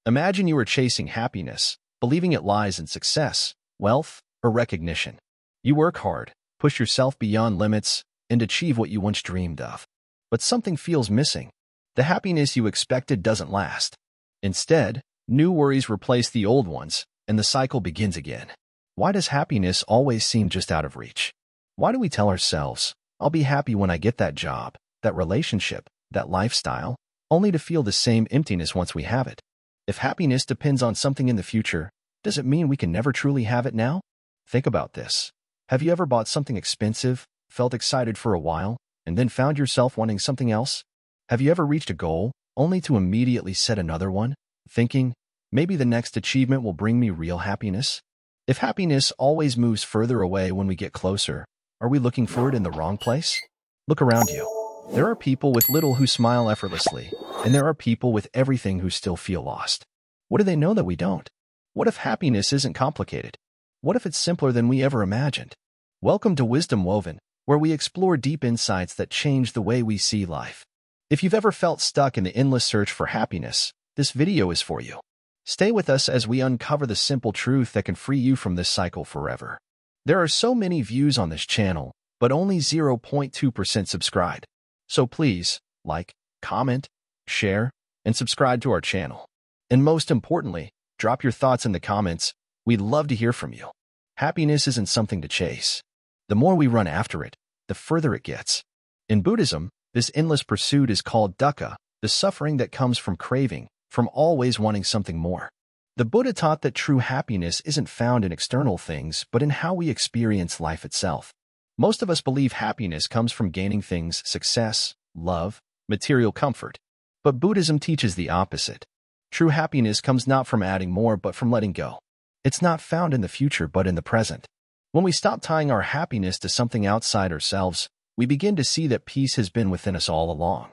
Imagine you are chasing happiness, believing it lies in success, wealth, or recognition. You work hard, push yourself beyond limits, and achieve what you once dreamed of. But something feels missing. The happiness you expected doesn't last. Instead, new worries replace the old ones, and the cycle begins again. Why does happiness always seem just out of reach? Why do we tell ourselves, I'll be happy when I get that job, that relationship, that lifestyle, only to feel the same emptiness once we have it? If happiness depends on something in the future, does it mean we can never truly have it now? Think about this. Have you ever bought something expensive, felt excited for a while, and then found yourself wanting something else? Have you ever reached a goal, only to immediately set another one, thinking, maybe the next achievement will bring me real happiness? If happiness always moves further away when we get closer, are we looking for it in the wrong place? Look around you. There are people with little who smile effortlessly, and there are people with everything who still feel lost. What do they know that we don't? What if happiness isn't complicated? What if it's simpler than we ever imagined? Welcome to Wisdom Woven, where we explore deep insights that change the way we see life. If you've ever felt stuck in the endless search for happiness, this video is for you. Stay with us as we uncover the simple truth that can free you from this cycle forever. There are so many views on this channel, but only 0.2% subscribed. So please, like, comment, share, and subscribe to our channel. And most importantly, drop your thoughts in the comments. We'd love to hear from you. Happiness isn't something to chase. The more we run after it, the further it gets. In Buddhism, this endless pursuit is called dukkha, the suffering that comes from craving, from always wanting something more. The Buddha taught that true happiness isn't found in external things, but in how we experience life itself. Most of us believe happiness comes from gaining things, success, love, material comfort. But Buddhism teaches the opposite. True happiness comes not from adding more, but from letting go. It's not found in the future, but in the present. When we stop tying our happiness to something outside ourselves, we begin to see that peace has been within us all along.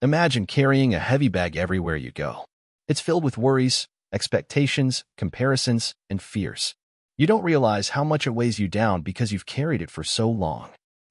Imagine carrying a heavy bag everywhere you go. It's filled with worries, expectations, comparisons, and fears. You don't realize how much it weighs you down because you've carried it for so long.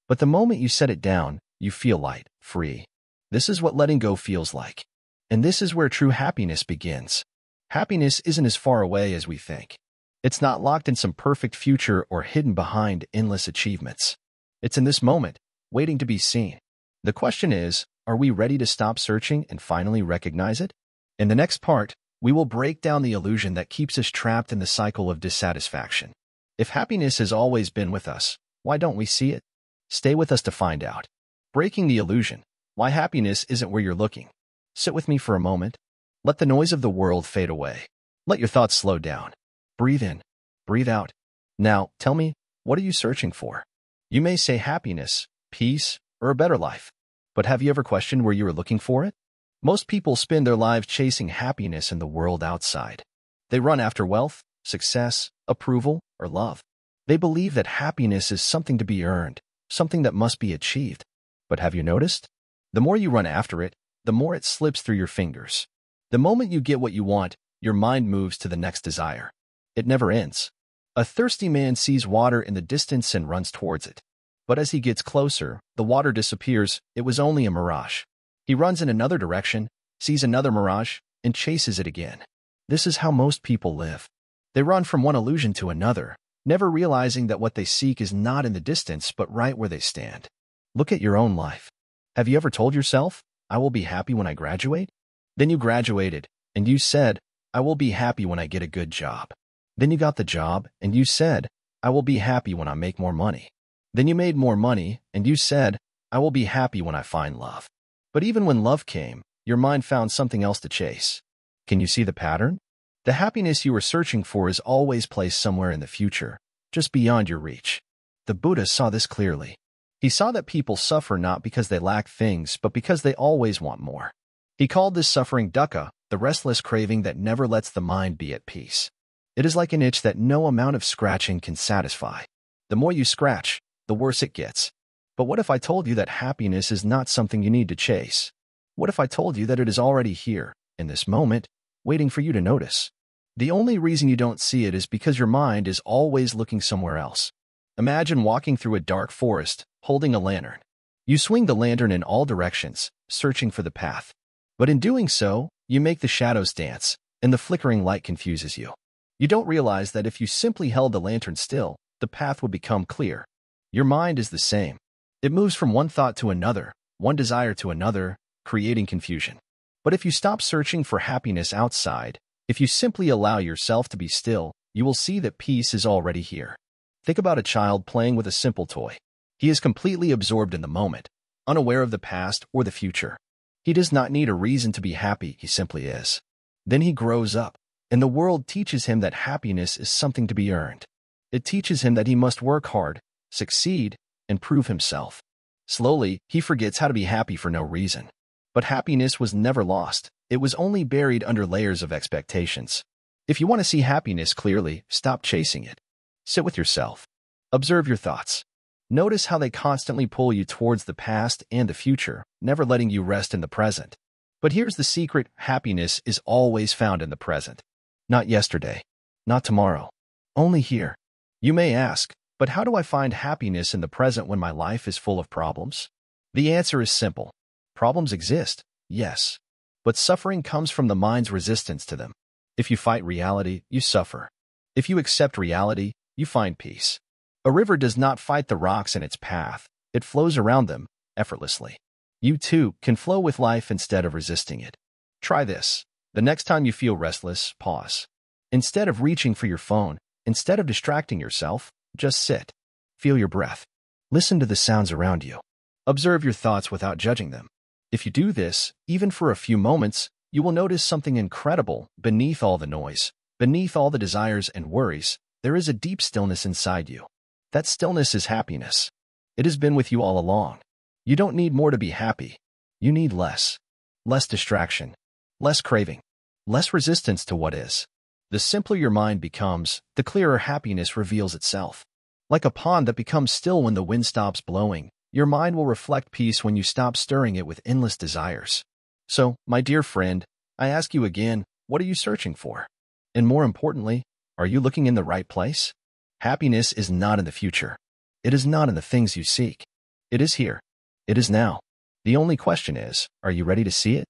But the moment you set it down, you feel light, free. This is what letting go feels like. And this is where true happiness begins. Happiness isn't as far away as we think. It's not locked in some perfect future or hidden behind endless achievements. It's in this moment, waiting to be seen. The question is, are we ready to stop searching and finally recognize it? In the next part, we will break down the illusion that keeps us trapped in the cycle of dissatisfaction. If happiness has always been with us, why don't we see it? Stay with us to find out. Breaking the illusion, why happiness isn't where you're looking. Sit with me for a moment. Let the noise of the world fade away. Let your thoughts slow down. Breathe in, breathe out. Now, tell me, what are you searching for? You may say happiness, peace, or a better life. But have you ever questioned where you were looking for it? Most people spend their lives chasing happiness in the world outside. They run after wealth, success, approval, or love. They believe that happiness is something to be earned, something that must be achieved. But have you noticed? The more you run after it, the more it slips through your fingers. The moment you get what you want, your mind moves to the next desire. It never ends. A thirsty man sees water in the distance and runs towards it. But as he gets closer, the water disappears. It was only a mirage. He runs in another direction, sees another mirage, and chases it again. This is how most people live. They run from one illusion to another, never realizing that what they seek is not in the distance, but right where they stand. Look at your own life. Have you ever told yourself, I will be happy when I graduate? Then you graduated, and you said, I will be happy when I get a good job. Then you got the job, and you said, I will be happy when I make more money. Then you made more money, and you said, I will be happy when I find love. But even when love came, your mind found something else to chase. Can you see the pattern? The happiness you were searching for is always placed somewhere in the future, just beyond your reach. The Buddha saw this clearly. He saw that people suffer not because they lack things, but because they always want more. He called this suffering dukkha, the restless craving that never lets the mind be at peace. It is like an itch that no amount of scratching can satisfy. The more you scratch, the worse it gets. But what if I told you that happiness is not something you need to chase? What if I told you that it is already here, in this moment, waiting for you to notice? The only reason you don't see it is because your mind is always looking somewhere else. Imagine walking through a dark forest, holding a lantern. You swing the lantern in all directions, searching for the path. But in doing so, you make the shadows dance, and the flickering light confuses you. You don't realize that if you simply held the lantern still, the path would become clear. Your mind is the same. It moves from one thought to another, one desire to another, creating confusion. But if you stop searching for happiness outside, if you simply allow yourself to be still, you will see that peace is already here. Think about a child playing with a simple toy. He is completely absorbed in the moment, unaware of the past or the future. He does not need a reason to be happy, he simply is. Then he grows up, and the world teaches him that happiness is something to be earned. It teaches him that he must work hard, succeed, and prove himself. Slowly, he forgets how to be happy for no reason. But happiness was never lost. It was only buried under layers of expectations. If you want to see happiness clearly, stop chasing it. Sit with yourself. Observe your thoughts. Notice how they constantly pull you towards the past and the future, never letting you rest in the present. But here's the secret: happiness is always found in the present. Not yesterday, not tomorrow, only here. You may ask, but how do I find happiness in the present when my life is full of problems? The answer is simple. Problems exist, yes, but suffering comes from the mind's resistance to them. If you fight reality, you suffer. If you accept reality, you find peace. A river does not fight the rocks in its path. It flows around them, effortlessly. You too can flow with life instead of resisting it. Try this. The next time you feel restless, pause. Instead of reaching for your phone, instead of distracting yourself, just sit. Feel your breath. Listen to the sounds around you. Observe your thoughts without judging them. If you do this, even for a few moments, you will notice something incredible. Beneath all the noise, beneath all the desires and worries, there is a deep stillness inside you. That stillness is happiness. It has been with you all along. You don't need more to be happy. You need less. Less distraction. Less craving. Less resistance to what is. The simpler your mind becomes, the clearer happiness reveals itself. Like a pond that becomes still when the wind stops blowing, your mind will reflect peace when you stop stirring it with endless desires. So, my dear friend, I ask you again, what are you searching for? And more importantly, are you looking in the right place? Happiness is not in the future. It is not in the things you seek. It is here. It is now. The only question is, are you ready to see it?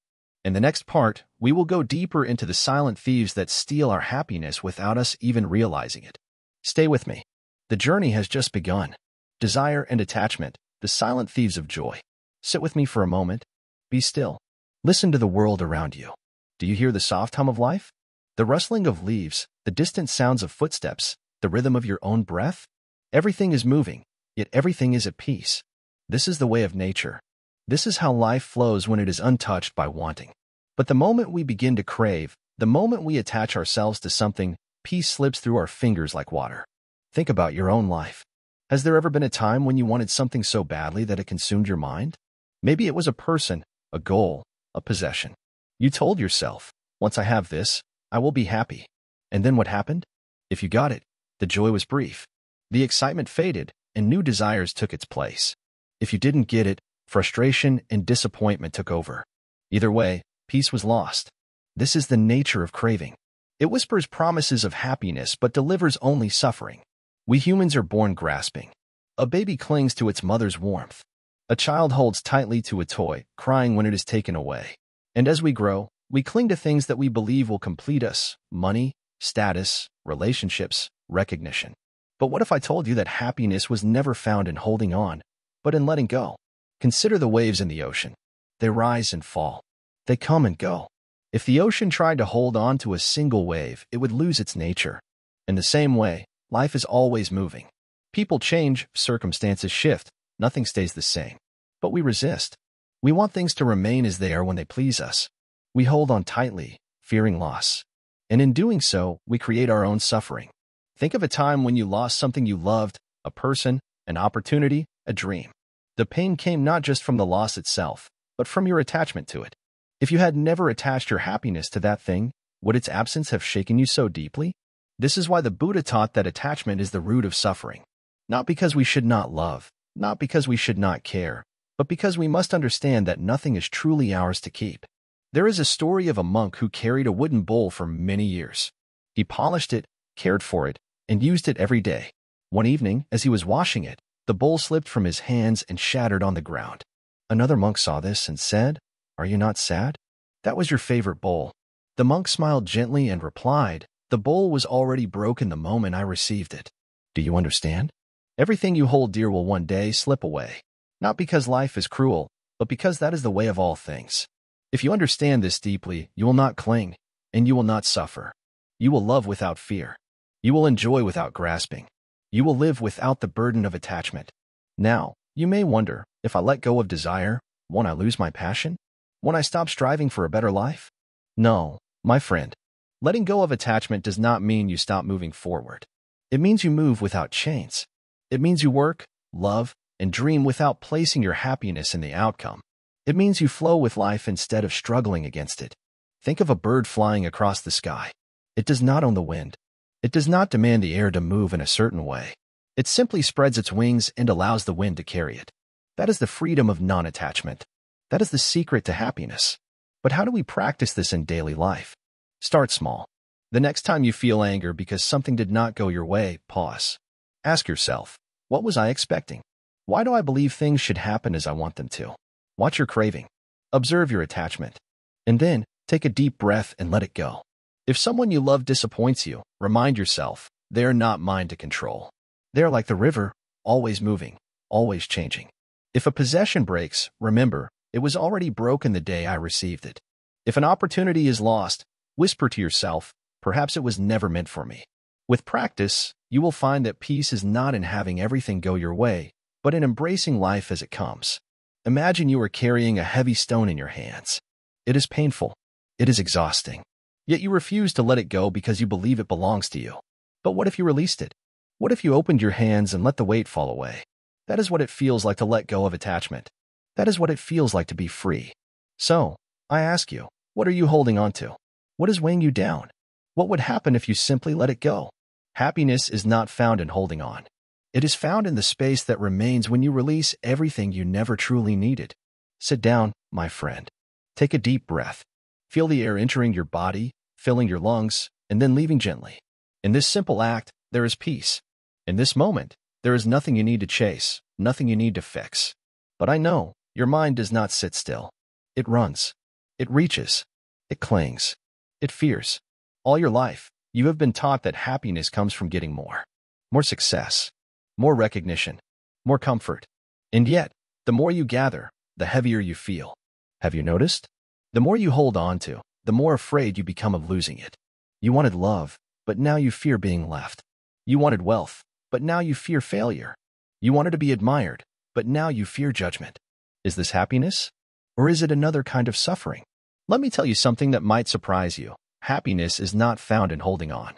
In the next part, we will go deeper into the silent thieves that steal our happiness without us even realizing it. Stay with me. The journey has just begun. Desire and attachment, the silent thieves of joy. Sit with me for a moment. Be still. Listen to the world around you. Do you hear the soft hum of life? The rustling of leaves, the distant sounds of footsteps, the rhythm of your own breath? Everything is moving, yet everything is at peace. This is the way of nature. This is how life flows when it is untouched by wanting. But the moment we begin to crave, the moment we attach ourselves to something, peace slips through our fingers like water. Think about your own life. Has there ever been a time when you wanted something so badly that it consumed your mind? Maybe it was a person, a goal, a possession. You told yourself, once I have this, I will be happy. And then what happened? If you got it, the joy was brief. The excitement faded, and new desires took its place. If you didn't get it, frustration and disappointment took over. Either way, peace was lost. This is the nature of craving. It whispers promises of happiness but delivers only suffering. We humans are born grasping. A baby clings to its mother's warmth. A child holds tightly to a toy, crying when it is taken away. And as we grow, we cling to things that we believe will complete us: money, status, relationships, recognition. But what if I told you that happiness was never found in holding on, but in letting go? Consider the waves in the ocean. They rise and fall. They come and go. If the ocean tried to hold on to a single wave, it would lose its nature. In the same way, life is always moving. People change, circumstances shift, nothing stays the same. But we resist. We want things to remain as they are when they please us. We hold on tightly, fearing loss. And in doing so, we create our own suffering. Think of a time when you lost something you loved, a person, an opportunity, a dream. The pain came not just from the loss itself, but from your attachment to it. If you had never attached your happiness to that thing, would its absence have shaken you so deeply? This is why the Buddha taught that attachment is the root of suffering. Not because we should not love, not because we should not care, but because we must understand that nothing is truly ours to keep. There is a story of a monk who carried a wooden bowl for many years. He polished it, cared for it, and used it every day. One evening, as he was washing it, the bowl slipped from his hands and shattered on the ground. Another monk saw this and said, "Are you not sad? That was your favorite bowl. The monk smiled gently and replied, "The bowl was already broken the moment I received it." Do you understand? Everything you hold dear will one day slip away. Not because life is cruel, but because that is the way of all things. If you understand this deeply, you will not cling, and you will not suffer. You will love without fear. You will enjoy without grasping. You will live without the burden of attachment. Now, you may wonder, if I let go of desire, won't I lose my passion? Won't I stop striving for a better life? No, my friend. Letting go of attachment does not mean you stop moving forward. It means you move without chains. It means you work, love, and dream without placing your happiness in the outcome. It means you flow with life instead of struggling against it. Think of a bird flying across the sky. It does not own the wind. It does not demand the air to move in a certain way. It simply spreads its wings and allows the wind to carry it. That is the freedom of non-attachment. That is the secret to happiness. But how do we practice this in daily life? Start small. The next time you feel anger because something did not go your way, pause. Ask yourself, what was I expecting? Why do I believe things should happen as I want them to? Watch your craving. Observe your attachment. And then, take a deep breath and let it go. If someone you love disappoints you, remind yourself, they are not mine to control. They are like the river, always moving, always changing. If a possession breaks, remember, it was already broken the day I received it. If an opportunity is lost, whisper to yourself, perhaps it was never meant for me. With practice, you will find that peace is not in having everything go your way, but in embracing life as it comes. Imagine you are carrying a heavy stone in your hands. It is painful. It is exhausting. Yet you refuse to let it go because you believe it belongs to you. But what if you released it? What if you opened your hands and let the weight fall away? That is what it feels like to let go of attachment. That is what it feels like to be free. So, I ask you, what are you holding on to? What is weighing you down? What would happen if you simply let it go? Happiness is not found in holding on. It is found in the space that remains when you release everything you never truly needed. Sit down, my friend. Take a deep breath. Feel the air entering your body, filling your lungs, and then leaving gently. In this simple act, there is peace. In this moment, there is nothing you need to chase, nothing you need to fix. But I know, your mind does not sit still. It runs. It reaches. It clings. It fears. All your life, you have been taught that happiness comes from getting more. More success. More recognition. More comfort. And yet, the more you gather, the heavier you feel. Have you noticed? The more you hold on to, the more afraid you become of losing it. You wanted love, but now you fear being left. You wanted wealth, but now you fear failure. You wanted to be admired, but now you fear judgment. Is this happiness? Or is it another kind of suffering? Let me tell you something that might surprise you. Happiness is not found in holding on.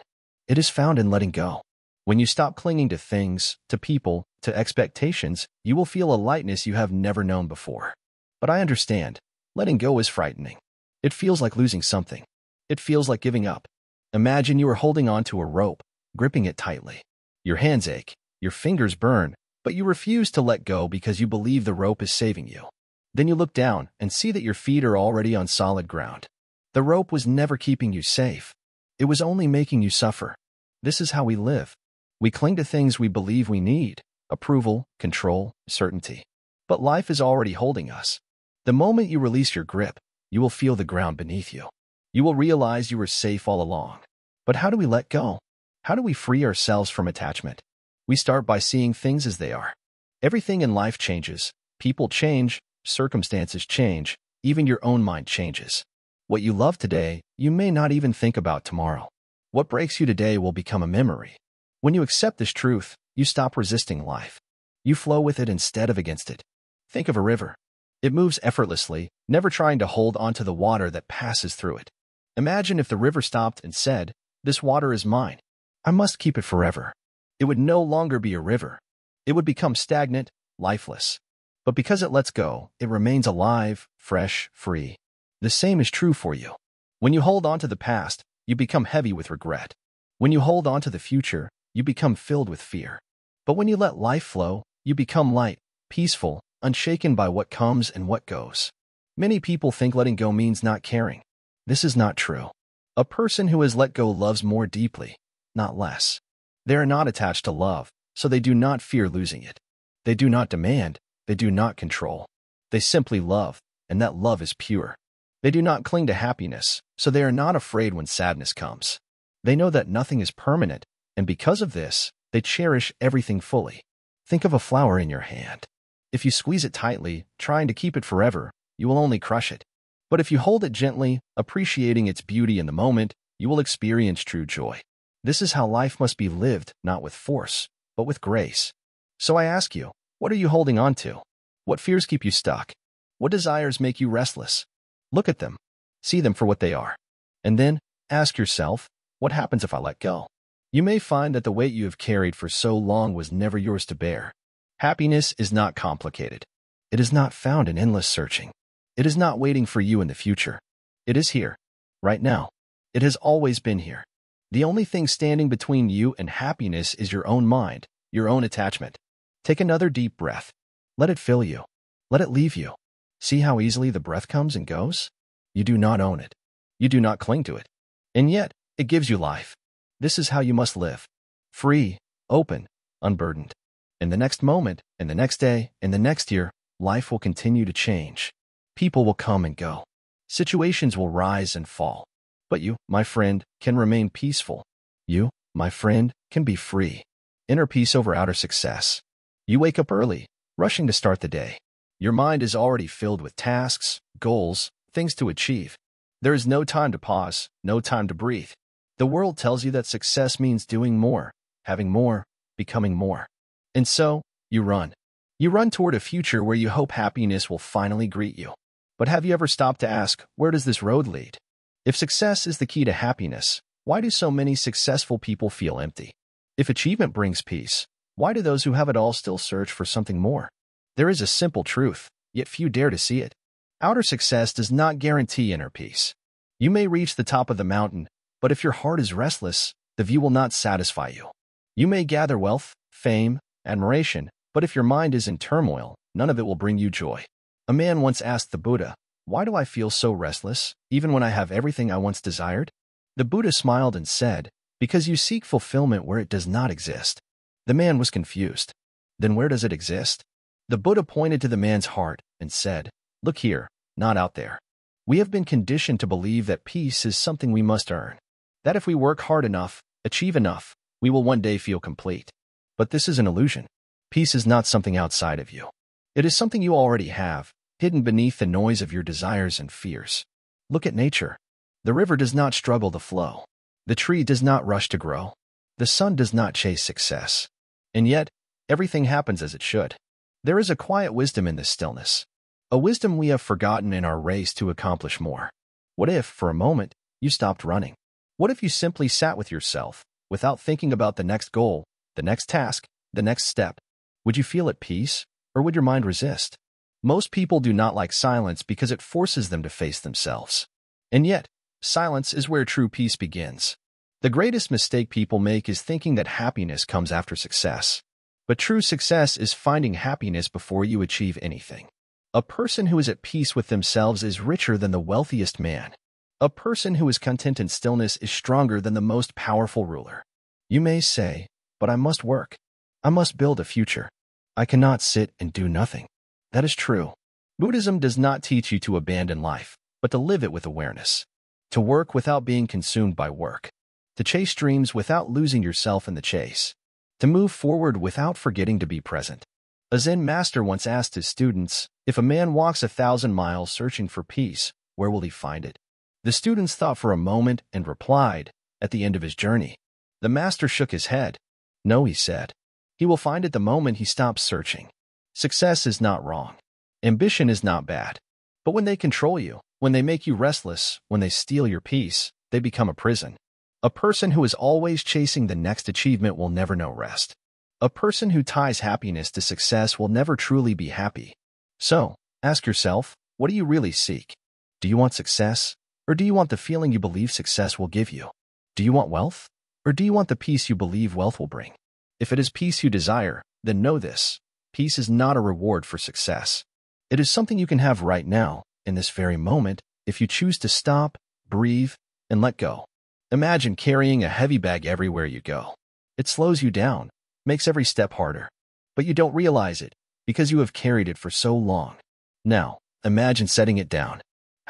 It is found in letting go. When you stop clinging to things, to people, to expectations, you will feel a lightness you have never known before. But I understand. Letting go is frightening. It feels like losing something. It feels like giving up. Imagine you are holding on to a rope, gripping it tightly. Your hands ache, your fingers burn, but you refuse to let go because you believe the rope is saving you. Then you look down and see that your feet are already on solid ground. The rope was never keeping you safe. It was only making you suffer. This is how we live. We cling to things we believe we need: approval, control, certainty. But life is already holding us. The moment you release your grip, you will feel the ground beneath you. You will realize you were safe all along. But how do we let go? How do we free ourselves from attachment? We start by seeing things as they are. Everything in life changes. People change, circumstances change, even your own mind changes. What you love today, you may not even think about tomorrow. What breaks you today will become a memory. When you accept this truth, you stop resisting life. You flow with it instead of against it. Think of a river. It moves effortlessly, never trying to hold onto the water that passes through it. Imagine if the river stopped and said, "This water is mine. I must keep it forever." It would no longer be a river. It would become stagnant, lifeless. But because it lets go, it remains alive, fresh, free. The same is true for you. When you hold on to the past, you become heavy with regret. When you hold on to the future, you become filled with fear. But when you let life flow, you become light, peaceful, unshaken by what comes and what goes. Many people think letting go means not caring. This is not true. A person who has let go loves more deeply, not less. They are not attached to love, so they do not fear losing it. They do not demand, they do not control. They simply love, and that love is pure. They do not cling to happiness, so they are not afraid when sadness comes. They know that nothing is permanent, and because of this, they cherish everything fully. Think of a flower in your hand. If you squeeze it tightly, trying to keep it forever, you will only crush it. But if you hold it gently, appreciating its beauty in the moment, you will experience true joy. This is how life must be lived, not with force, but with grace. So I ask you, what are you holding on to? What fears keep you stuck? What desires make you restless? Look at them. See them for what they are. And then, ask yourself, what happens if I let go? You may find that the weight you have carried for so long was never yours to bear. Happiness is not complicated. It is not found in endless searching. It is not waiting for you in the future. It is here, right now. It has always been here. The only thing standing between you and happiness is your own mind, your own attachment. Take another deep breath. Let it fill you. Let it leave you. See how easily the breath comes and goes? You do not own it. You do not cling to it. And yet, it gives you life. This is how you must live. Free, open, unburdened. In the next moment, in the next day, in the next year, life will continue to change. People will come and go. Situations will rise and fall. But you, my friend, can remain peaceful. You, my friend, can be free. Inner peace over outer success. You wake up early, rushing to start the day. Your mind is already filled with tasks, goals, things to achieve. There is no time to pause, no time to breathe. The world tells you that success means doing more, having more, becoming more. And so, you run. You run toward a future where you hope happiness will finally greet you. But have you ever stopped to ask, where does this road lead? If success is the key to happiness, why do so many successful people feel empty? If achievement brings peace, why do those who have it all still search for something more? There is a simple truth, yet few dare to see it. Outer success does not guarantee inner peace. You may reach the top of the mountain, but if your heart is restless, the view will not satisfy you. You may gather wealth, fame, admiration, but if your mind is in turmoil, none of it will bring you joy. A man once asked the Buddha, "Why do I feel so restless, even when I have everything I once desired?" The Buddha smiled and said, "Because you seek fulfillment where it does not exist." The man was confused. Then where does it exist? The Buddha pointed to the man's heart and said, "Look here, not out there." We have been conditioned to believe that peace is something we must earn. That if we work hard enough, achieve enough, we will one day feel complete. But this is an illusion. Peace is not something outside of you. It is something you already have, hidden beneath the noise of your desires and fears. Look at nature. The river does not struggle to flow. The tree does not rush to grow. The sun does not chase success. And yet, everything happens as it should. There is a quiet wisdom in this stillness. A wisdom we have forgotten in our race to accomplish more. What if, for a moment, you stopped running? What if you simply sat with yourself, without thinking about the next goal, the next task, the next step? Would you feel at peace, or would your mind resist? Most people do not like silence because it forces them to face themselves. And yet, silence is where true peace begins. The greatest mistake people make is thinking that happiness comes after success. But true success is finding happiness before you achieve anything. A person who is at peace with themselves is richer than the wealthiest man. A person who is content in stillness is stronger than the most powerful ruler. You may say, "But I must work. I must build a future. I cannot sit and do nothing." That is true. Buddhism does not teach you to abandon life, but to live it with awareness. To work without being consumed by work. To chase dreams without losing yourself in the chase. To move forward without forgetting to be present. A Zen master once asked his students, "If a man walks 1,000 miles searching for peace, where will he find it?" The students thought for a moment and replied, "At the end of his journey." The master shook his head. "No," he said. "He will find it the moment he stops searching." Success is not wrong. Ambition is not bad. But when they control you, when they make you restless, when they steal your peace, they become a prison. A person who is always chasing the next achievement will never know rest. A person who ties happiness to success will never truly be happy. So, ask yourself, what do you really seek? Do you want success, or do you want the feeling you believe success will give you? Do you want wealth, or do you want the peace you believe wealth will bring? If it is peace you desire, then know this. Peace is not a reward for success. It is something you can have right now, in this very moment, if you choose to stop, breathe, and let go. Imagine carrying a heavy bag everywhere you go. It slows you down, makes every step harder. But you don't realize it, because you have carried it for so long. Now, imagine setting it down.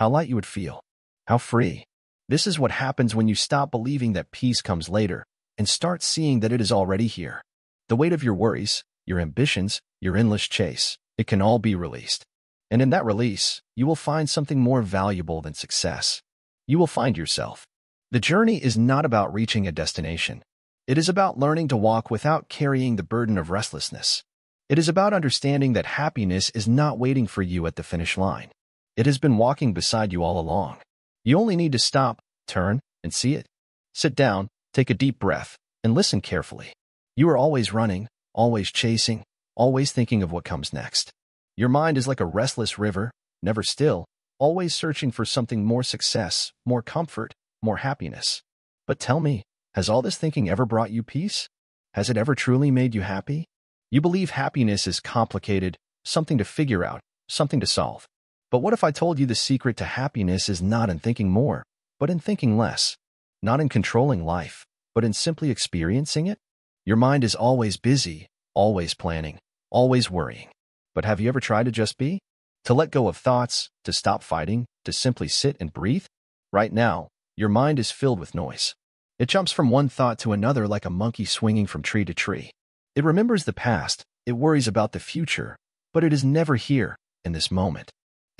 how light you would feel, how free. This is what happens when you stop believing that peace comes later and start seeing that it is already here. The weight of your worries, your ambitions, your endless chase, it can all be released. And in that release, you will find something more valuable than success. You will find yourself. The journey is not about reaching a destination. It is about learning to walk without carrying the burden of restlessness. It is about understanding that happiness is not waiting for you at the finish line. It has been walking beside you all along. You only need to stop, turn, and see it. Sit down, take a deep breath, and listen carefully. You are always running, always chasing, always thinking of what comes next. Your mind is like a restless river, never still, always searching for something more success, more comfort, more happiness. But tell me, has all this thinking ever brought you peace? Has it ever truly made you happy? You believe happiness is complicated, something to figure out, something to solve. But what if I told you the secret to happiness is not in thinking more, but in thinking less? Not in controlling life, but in simply experiencing it? Your mind is always busy, always planning, always worrying. But have you ever tried to just be? To let go of thoughts, to stop fighting, to simply sit and breathe? Right now, your mind is filled with noise. It jumps from one thought to another like a monkey swinging from tree to tree. It remembers the past, it worries about the future, but it is never here, in this moment.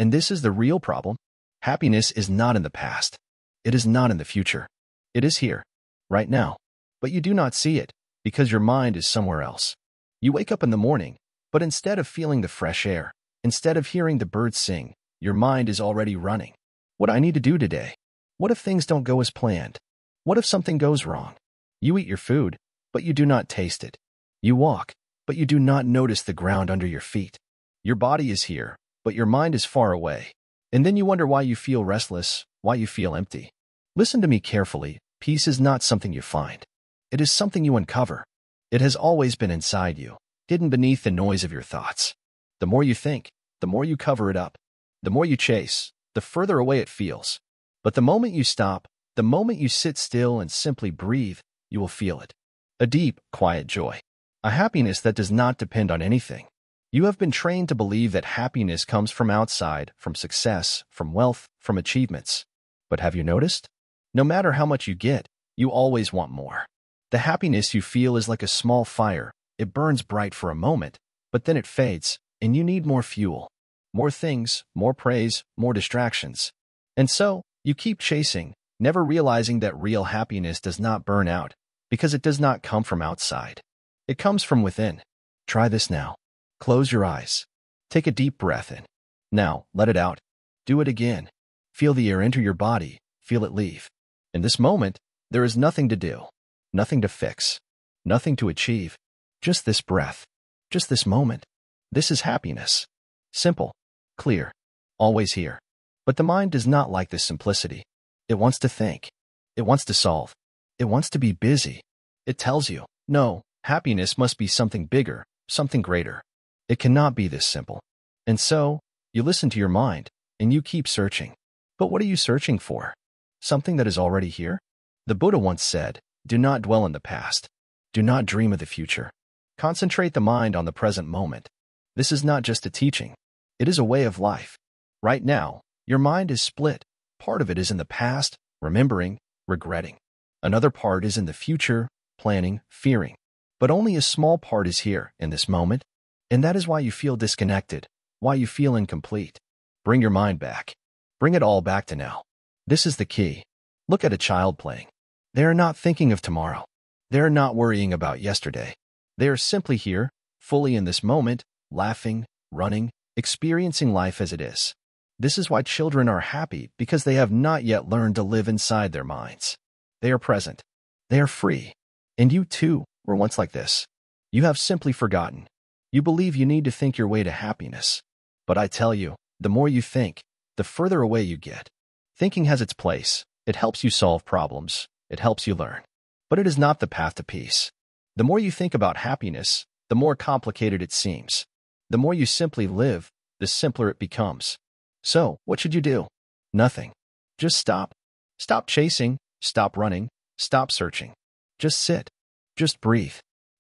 And this is the real problem. Happiness is not in the past. It is not in the future. It is here, right now. But you do not see it, because your mind is somewhere else. You wake up in the morning, but instead of feeling the fresh air, instead of hearing the birds sing, your mind is already running. What I need to do today? What if things don't go as planned? What if something goes wrong? You eat your food, but you do not taste it. You walk, but you do not notice the ground under your feet. Your body is here, but your mind is far away. And then you wonder why you feel restless, why you feel empty. Listen to me carefully. Peace is not something you find. It is something you uncover. It has always been inside you, hidden beneath the noise of your thoughts. The more you think, the more you cover it up. The more you chase, the further away it feels. But the moment you stop, the moment you sit still and simply breathe, you will feel it. A deep, quiet joy. A happiness that does not depend on anything. You have been trained to believe that happiness comes from outside, from success, from wealth, from achievements. But have you noticed? No matter how much you get, you always want more. The happiness you feel is like a small fire. It burns bright for a moment, but then it fades, and you need more fuel. More things, more praise, more distractions. And so, you keep chasing, never realizing that real happiness does not burn out, because it does not come from outside. It comes from within. Try this now. Close your eyes. Take a deep breath in. Now, let it out. Do it again. Feel the air enter your body. Feel it leave. In this moment, there is nothing to do, nothing to fix, nothing to achieve. Just this breath. Just this moment. This is happiness. Simple. Clear. Always here. But the mind does not like this simplicity. It wants to think. It wants to solve. It wants to be busy. It tells you, no, happiness must be something bigger, something greater. It cannot be this simple. And so, you listen to your mind, and you keep searching. But what are you searching for? Something that is already here? The Buddha once said, do not dwell in the past. Do not dream of the future. Concentrate the mind on the present moment. This is not just a teaching. It is a way of life. Right now, your mind is split. Part of it is in the past, remembering, regretting. Another part is in the future, planning, fearing. But only a small part is here, in this moment. And that is why you feel disconnected, why you feel incomplete. Bring your mind back. Bring it all back to now. This is the key. Look at a child playing. They are not thinking of tomorrow. They are not worrying about yesterday. They are simply here, fully in this moment, laughing, running, experiencing life as it is. This is why children are happy, because they have not yet learned to live inside their minds. They are present. They are free. And you too were once like this. You have simply forgotten. You believe you need to think your way to happiness. But I tell you, the more you think, the further away you get. Thinking has its place. It helps you solve problems. It helps you learn. But it is not the path to peace. The more you think about happiness, the more complicated it seems. The more you simply live, the simpler it becomes. So, what should you do? Nothing. Just stop. Stop chasing. Stop running. Stop searching. Just sit. Just breathe.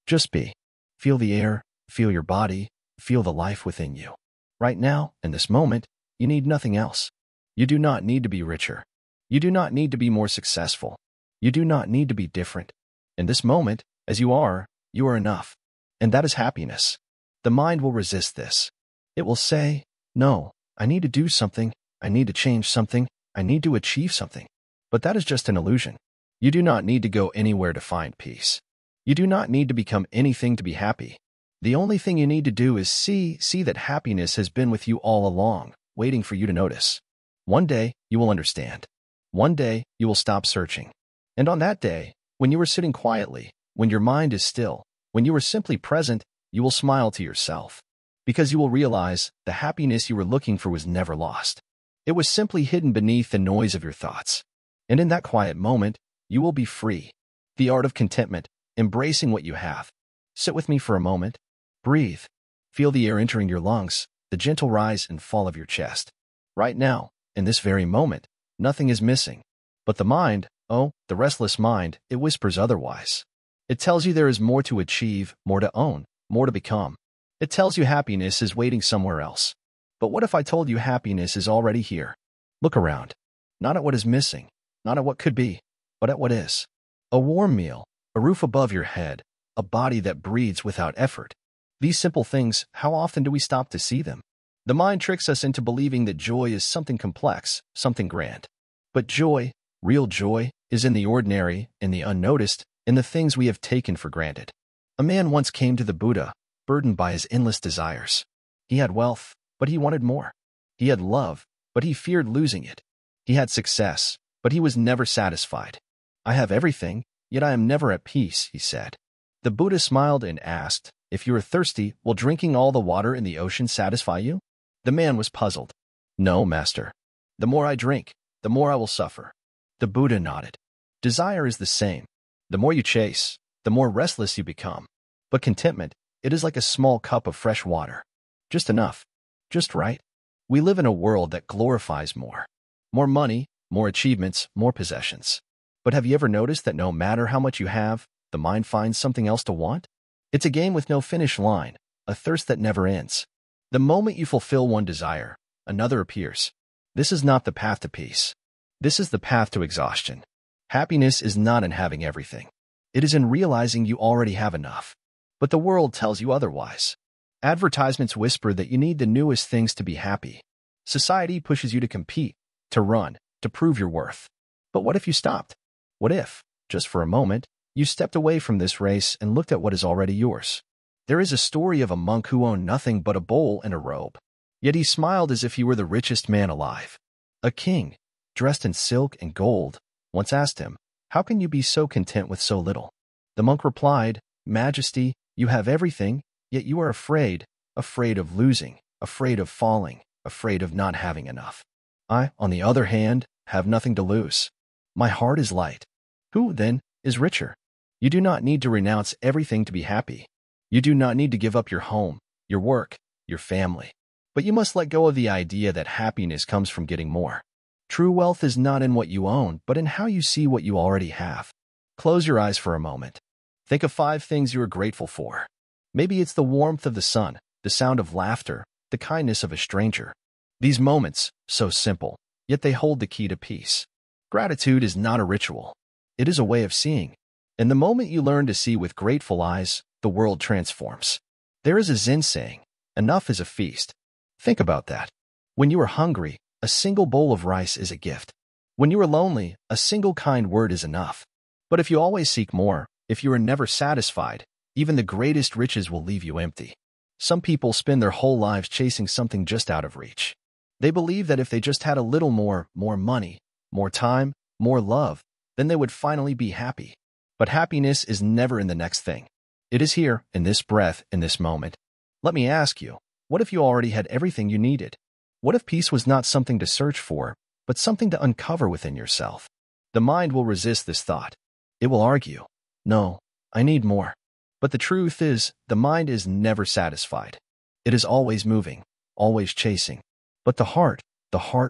Just be. Feel the air. Feel your body. Feel the life within you. Right now, in this moment, you need nothing else. You do not need to be richer. You do not need to be more successful. You do not need to be different. In this moment, as you are enough. And that is happiness. The mind will resist this. It will say, no, I need to do something. I need to change something. I need to achieve something. But that is just an illusion. You do not need to go anywhere to find peace. You do not need to become anything to be happy. The only thing you need to do is see that happiness has been with you all along, waiting for you to notice. One day, you will understand. One day, you will stop searching. And on that day, when you are sitting quietly, when your mind is still, when you are simply present, you will smile to yourself. Because you will realize the happiness you were looking for was never lost. It was simply hidden beneath the noise of your thoughts. And in that quiet moment, you will be free. The art of contentment, embracing what you have. Sit with me for a moment. Breathe. Feel the air entering your lungs, the gentle rise and fall of your chest. Right now, in this very moment, nothing is missing. But the mind, oh, the restless mind, it whispers otherwise. It tells you there is more to achieve, more to own, more to become. It tells you happiness is waiting somewhere else. But what if I told you happiness is already here? Look around. Not at what is missing, not at what could be, but at what is. A warm meal, a roof above your head, a body that breathes without effort. These simple things, how often do we stop to see them? The mind tricks us into believing that joy is something complex, something grand. But joy, real joy, is in the ordinary, in the unnoticed, in the things we have taken for granted. A man once came to the Buddha, burdened by his endless desires. He had wealth, but he wanted more. He had love, but he feared losing it. He had success, but he was never satisfied. I have everything, yet I am never at peace, he said. The Buddha smiled and asked, if you are thirsty, will drinking all the water in the ocean satisfy you? The man was puzzled. No, master. The more I drink, the more I will suffer. The Buddha nodded. Desire is the same. The more you chase, the more restless you become. But contentment, it is like a small cup of fresh water. Just enough. Just right. We live in a world that glorifies more. More money, more achievements, more possessions. But have you ever noticed that no matter how much you have, the mind finds something else to want? It's a game with no finish line, a thirst that never ends. The moment you fulfill one desire, another appears. This is not the path to peace. This is the path to exhaustion. Happiness is not in having everything. It is in realizing you already have enough. But the world tells you otherwise. Advertisements whisper that you need the newest things to be happy. Society pushes you to compete, to run, to prove your worth. But what if you stopped? What if, just for a moment, you stepped away from this race and looked at what is already yours? There is a story of a monk who owned nothing but a bowl and a robe. Yet he smiled as if he were the richest man alive. A king, dressed in silk and gold, once asked him, how can you be so content with so little? The monk replied, Majesty, you have everything, yet you are afraid of losing, afraid of falling, afraid of not having enough. I, on the other hand, have nothing to lose. My heart is light. Who, then, is richer? You do not need to renounce everything to be happy. You do not need to give up your home, your work, your family. But you must let go of the idea that happiness comes from getting more. True wealth is not in what you own, but in how you see what you already have. Close your eyes for a moment. Think of 5 things you are grateful for. Maybe it's the warmth of the sun, the sound of laughter, the kindness of a stranger. These moments, so simple, yet they hold the key to peace. Gratitude is not a ritual. It is a way of seeing. And the moment you learn to see with grateful eyes, the world transforms. There is a Zen saying, enough is a feast. Think about that. When you are hungry, a single bowl of rice is a gift. When you are lonely, a single kind word is enough. But if you always seek more, if you are never satisfied, even the greatest riches will leave you empty. Some people spend their whole lives chasing something just out of reach. They believe that if they just had a little more money, more time, more love, then they would finally be happy. But happiness is never in the next thing. It is here, in this breath, in this moment. Let me ask you, what if you already had everything you needed? What if peace was not something to search for, but something to uncover within yourself? The mind will resist this thought. It will argue, no, I need more. But the truth is, the mind is never satisfied. It is always moving, always chasing. But the heart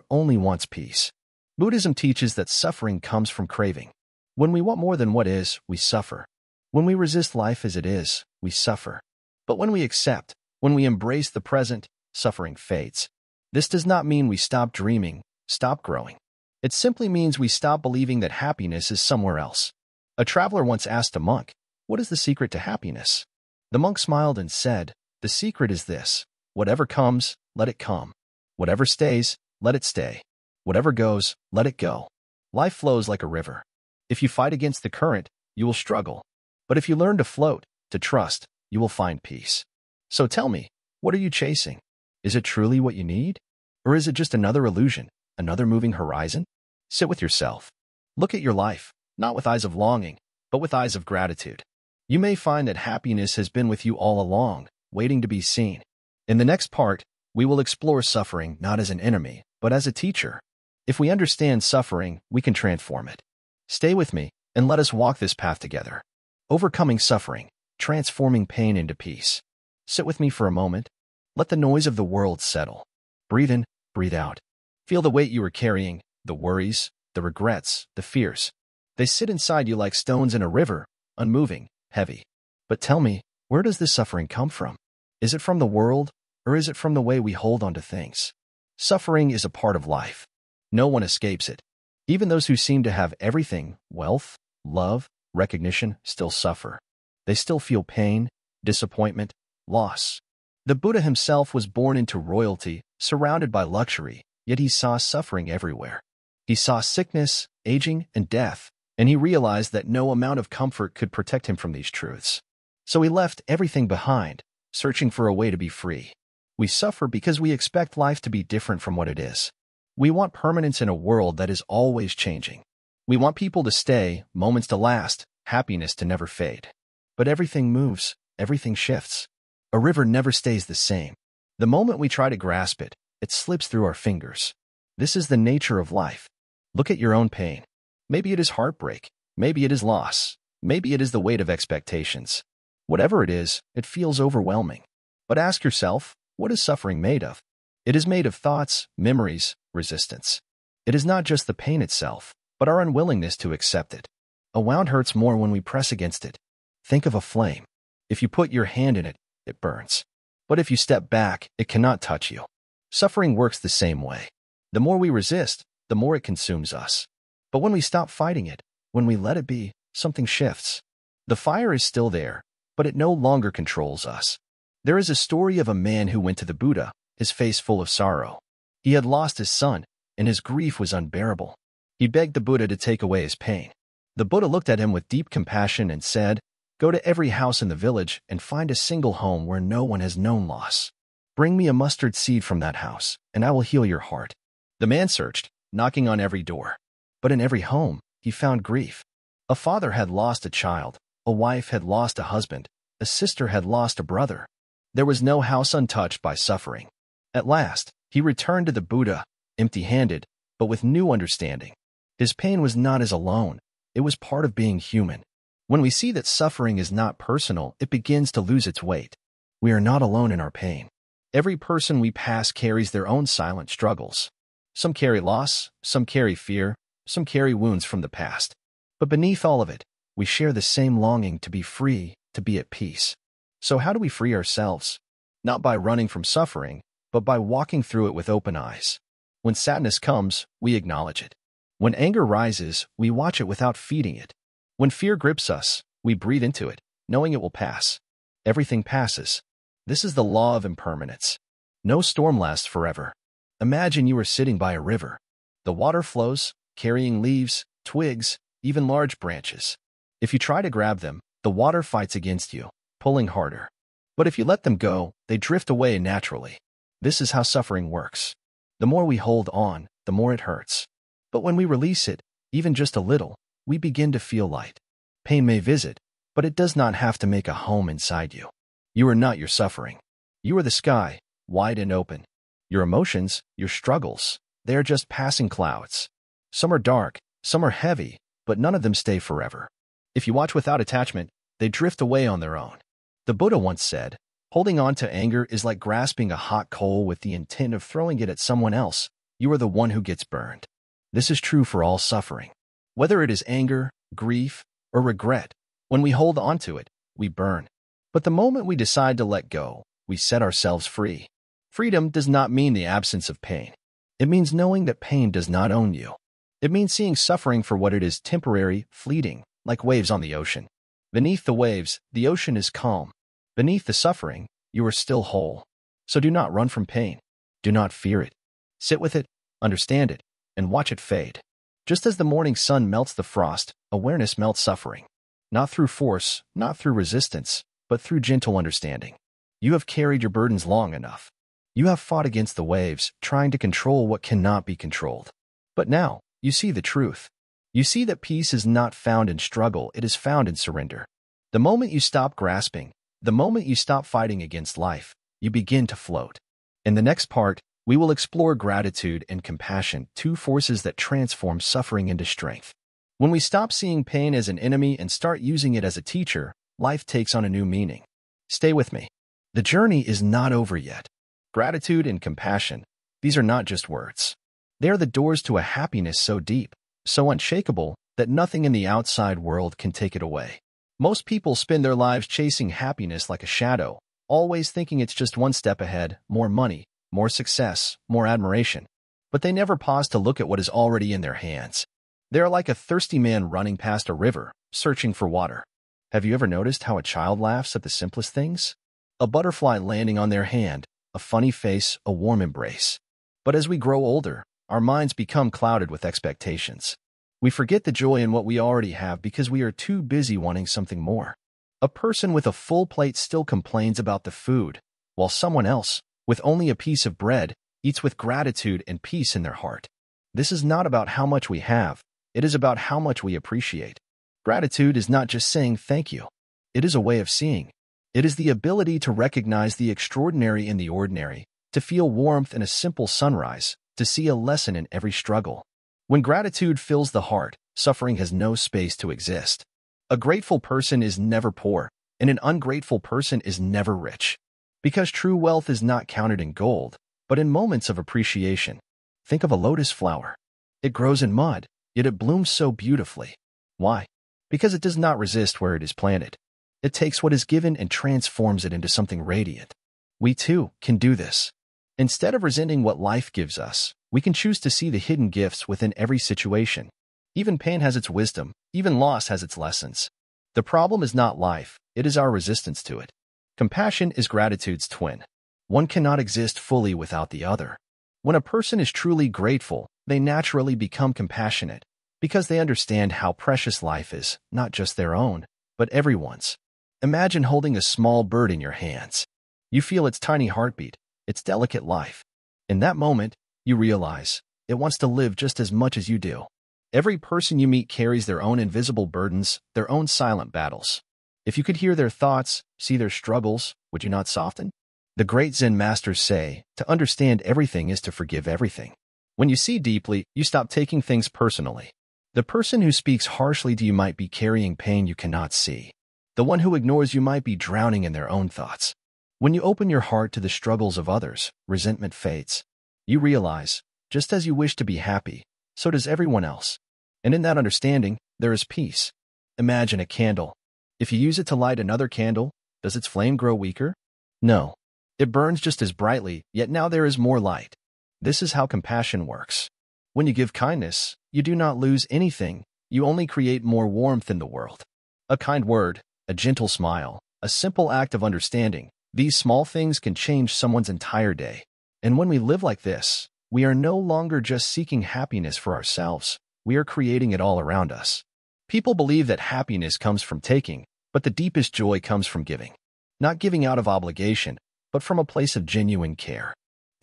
only wants peace. Buddhism teaches that suffering comes from craving. When we want more than what is, we suffer. When we resist life as it is, we suffer. But when we accept, when we embrace the present, suffering fades. This does not mean we stop dreaming, stop growing. It simply means we stop believing that happiness is somewhere else. A traveler once asked a monk, "What is the secret to happiness?" The monk smiled and said, "The secret is this: whatever comes, let it come. Whatever stays, let it stay. Whatever goes, let it go. Life flows like a river. If you fight against the current, you will struggle. But if you learn to float, to trust, you will find peace." So tell me, what are you chasing? Is it truly what you need? Or is it just another illusion, another moving horizon? Sit with yourself. Look at your life, not with eyes of longing, but with eyes of gratitude. You may find that happiness has been with you all along, waiting to be seen. In the next part, we will explore suffering not as an enemy, but as a teacher. If we understand suffering, we can transform it. Stay with me, and let us walk this path together. Overcoming suffering, transforming pain into peace. Sit with me for a moment. Let the noise of the world settle. Breathe in, breathe out. Feel the weight you are carrying, the worries, the regrets, the fears. They sit inside you like stones in a river, unmoving, heavy. But tell me, where does this suffering come from? Is it from the world, or is it from the way we hold on to things? Suffering is a part of life. No one escapes it. Even those who seem to have everything, wealth, love, recognition, still suffer. They still feel pain, disappointment, loss. The Buddha himself was born into royalty, surrounded by luxury, yet he saw suffering everywhere. He saw sickness, aging, and death, and he realized that no amount of comfort could protect him from these truths. So he left everything behind, searching for a way to be free. We suffer because we expect life to be different from what it is. We want permanence in a world that is always changing. We want people to stay, moments to last, happiness to never fade. But everything moves, everything shifts. A river never stays the same. The moment we try to grasp it, it slips through our fingers. This is the nature of life. Look at your own pain. Maybe it is heartbreak. Maybe it is loss. Maybe it is the weight of expectations. Whatever it is, it feels overwhelming. But ask yourself, what is suffering made of? It is made of thoughts, memories, resistance. It is not just the pain itself, but our unwillingness to accept it. A wound hurts more when we press against it. Think of a flame. If you put your hand in it, it burns. But if you step back, it cannot touch you. Suffering works the same way. The more we resist, the more it consumes us. But when we stop fighting it, when we let it be, something shifts. The fire is still there, but it no longer controls us. There is a story of a man who went to the Buddha, his face full of sorrow. He had lost his son, and his grief was unbearable. He begged the Buddha to take away his pain. The Buddha looked at him with deep compassion and said, "Go to every house in the village and find a single home where no one has known loss. Bring me a mustard seed from that house, and I will heal your heart." The man searched, knocking on every door. But in every home, he found grief. A father had lost a child, a wife had lost a husband, a sister had lost a brother. There was no house untouched by suffering. At last, he returned to the Buddha, empty-handed, but with new understanding. His pain was not his alone. It was part of being human. When we see that suffering is not personal, it begins to lose its weight. We are not alone in our pain. Every person we pass carries their own silent struggles. Some carry loss, some carry fear, some carry wounds from the past. But beneath all of it, we share the same longing to be free, to be at peace. So how do we free ourselves? Not by running from suffering, but by walking through it with open eyes. When sadness comes, we acknowledge it. When anger rises, we watch it without feeding it. When fear grips us, we breathe into it, knowing it will pass. Everything passes. This is the law of impermanence. No storm lasts forever. Imagine you are sitting by a river. The water flows, carrying leaves, twigs, even large branches. If you try to grab them, the water fights against you, pulling harder. But if you let them go, they drift away naturally. This is how suffering works. The more we hold on, the more it hurts. But when we release it, even just a little, we begin to feel light. Pain may visit, but it does not have to make a home inside you. You are not your suffering. You are the sky, wide and open. Your emotions, your struggles, they are just passing clouds. Some are dark, some are heavy, but none of them stay forever. If you watch without attachment, they drift away on their own. The Buddha once said, "Holding on to anger is like grasping a hot coal with the intent of throwing it at someone else. You are the one who gets burned." This is true for all suffering. Whether it is anger, grief, or regret, when we hold on to it, we burn. But the moment we decide to let go, we set ourselves free. Freedom does not mean the absence of pain. It means knowing that pain does not own you. It means seeing suffering for what it is: temporary, fleeting, like waves on the ocean. Beneath the waves, the ocean is calm. Beneath the suffering, you are still whole. So do not run from pain. Do not fear it. Sit with it, understand it, and watch it fade. Just as the morning sun melts the frost, awareness melts suffering. Not through force, not through resistance, but through gentle understanding. You have carried your burdens long enough. You have fought against the waves, trying to control what cannot be controlled. But now, you see the truth. You see that peace is not found in struggle, it is found in surrender. The moment you stop grasping, the moment you stop fighting against life, you begin to float. In the next part, we will explore gratitude and compassion, two forces that transform suffering into strength. When we stop seeing pain as an enemy and start using it as a teacher, life takes on a new meaning. Stay with me. The journey is not over yet. Gratitude and compassion, these are not just words. They are the doors to a happiness so deep, so unshakable, that nothing in the outside world can take it away. Most people spend their lives chasing happiness like a shadow, always thinking it's just one step ahead: more money, more success, more admiration. But they never pause to look at what is already in their hands. They are like a thirsty man running past a river, searching for water. Have you ever noticed how a child laughs at the simplest things? A butterfly landing on their hand, a funny face, a warm embrace. But as we grow older, our minds become clouded with expectations. We forget the joy in what we already have because we are too busy wanting something more. A person with a full plate still complains about the food, while someone else, with only a piece of bread, eats with gratitude and peace in their heart. This is not about how much we have, it is about how much we appreciate. Gratitude is not just saying thank you. It is a way of seeing. It is the ability to recognize the extraordinary in the ordinary, to feel warmth in a simple sunrise, to see a lesson in every struggle. When gratitude fills the heart, suffering has no space to exist. A grateful person is never poor, and an ungrateful person is never rich. Because true wealth is not counted in gold, but in moments of appreciation. Think of a lotus flower. It grows in mud, yet it blooms so beautifully. Why? Because it does not resist where it is planted. It takes what is given and transforms it into something radiant. We too can do this. Instead of resenting what life gives us, we can choose to see the hidden gifts within every situation. Even pain has its wisdom, even loss has its lessons. The problem is not life, it is our resistance to it. Compassion is gratitude's twin. One cannot exist fully without the other. When a person is truly grateful, they naturally become compassionate, because they understand how precious life is, not just their own, but everyone's. Imagine holding a small bird in your hands. You feel its tiny heartbeat, its delicate life. In that moment, you realize it wants to live just as much as you do. Every person you meet carries their own invisible burdens, their own silent battles. If you could hear their thoughts, see their struggles, would you not soften? The great Zen masters say, to understand everything is to forgive everything. When you see deeply, you stop taking things personally. The person who speaks harshly to you might be carrying pain you cannot see. The one who ignores you might be drowning in their own thoughts. When you open your heart to the struggles of others, resentment fades. You realize, just as you wish to be happy, so does everyone else. And in that understanding, there is peace. Imagine a candle. If you use it to light another candle, does its flame grow weaker? No. It burns just as brightly, yet now there is more light. This is how compassion works. When you give kindness, you do not lose anything, you only create more warmth in the world. A kind word, a gentle smile, a simple act of understanding, these small things can change someone's entire day. And when we live like this, we are no longer just seeking happiness for ourselves, we are creating it all around us. People believe that happiness comes from taking, but the deepest joy comes from giving. Not giving out of obligation, but from a place of genuine care.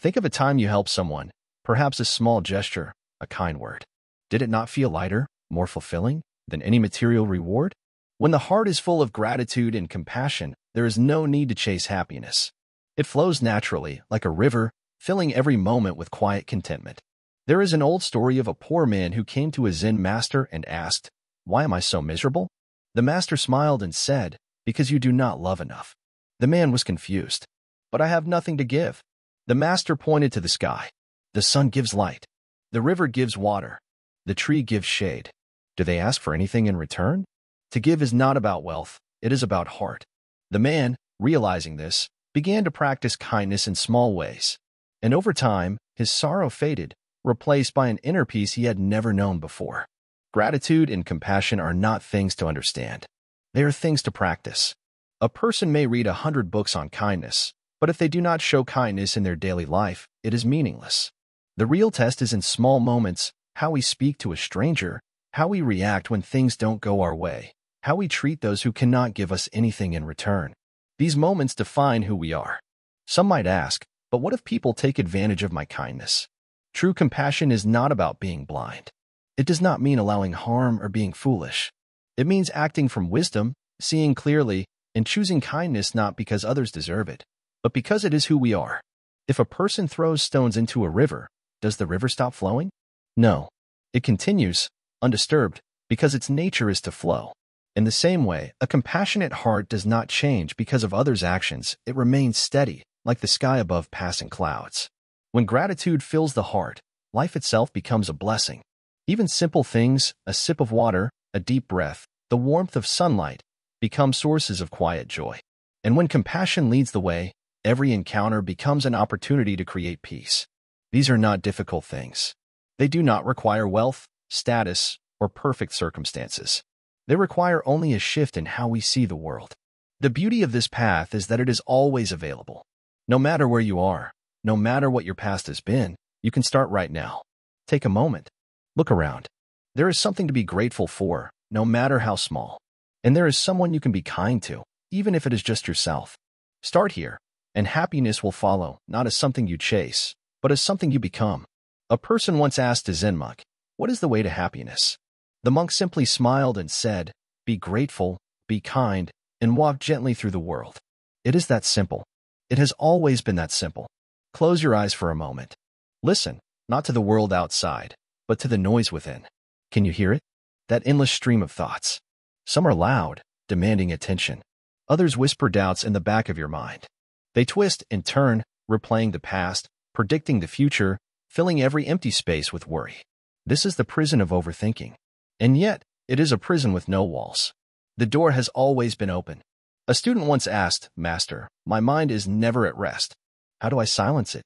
Think of a time you helped someone, perhaps a small gesture, a kind word. Did it not feel lighter, more fulfilling, than any material reward? When the heart is full of gratitude and compassion, there is no need to chase happiness. It flows naturally, like a river, filling every moment with quiet contentment. There is an old story of a poor man who came to a Zen master and asked, "Why am I so miserable?" The master smiled and said, "Because you do not love enough." The man was confused. "But I have nothing to give." The master pointed to the sky. The sun gives light. The river gives water. The tree gives shade. Do they ask for anything in return? To give is not about wealth, it is about heart. The man, realizing this, began to practice kindness in small ways. And over time, his sorrow faded, replaced by an inner peace he had never known before. Gratitude and compassion are not things to understand. They are things to practice. A person may read 100 books on kindness, but if they do not show kindness in their daily life, it is meaningless. The real test is in small moments: how we speak to a stranger, how we react when things don't go our way, how we treat those who cannot give us anything in return. These moments define who we are. Some might ask, but what if people take advantage of my kindness? True compassion is not about being blind. It does not mean allowing harm or being foolish. It means acting from wisdom, seeing clearly, and choosing kindness not because others deserve it, but because it is who we are. If a person throws stones into a river, does the river stop flowing? No. It continues, undisturbed, because its nature is to flow. In the same way, a compassionate heart does not change because of others' actions. It remains steady, like the sky above passing clouds. When gratitude fills the heart, life itself becomes a blessing. Even simple things, a sip of water, a deep breath, the warmth of sunlight, become sources of quiet joy. And when compassion leads the way, every encounter becomes an opportunity to create peace. These are not difficult things. They do not require wealth, status, or perfect circumstances. They require only a shift in how we see the world. The beauty of this path is that it is always available. No matter where you are, no matter what your past has been, you can start right now. Take a moment. Look around. There is something to be grateful for, no matter how small. And there is someone you can be kind to, even if it is just yourself. Start here, and happiness will follow, not as something you chase, but as something you become. A person once asked a Zen monk, "What is the way to happiness?" The monk simply smiled and said, "Be grateful, be kind, and walk gently through the world." It is that simple. It has always been that simple. Close your eyes for a moment. Listen, not to the world outside, but to the noise within. Can you hear it? That endless stream of thoughts. Some are loud, demanding attention. Others whisper doubts in the back of your mind. They twist and turn, replaying the past, predicting the future, filling every empty space with worry. This is the prison of overthinking. And yet, it is a prison with no walls. The door has always been open. A student once asked, "Master, my mind is never at rest. How do I silence it?"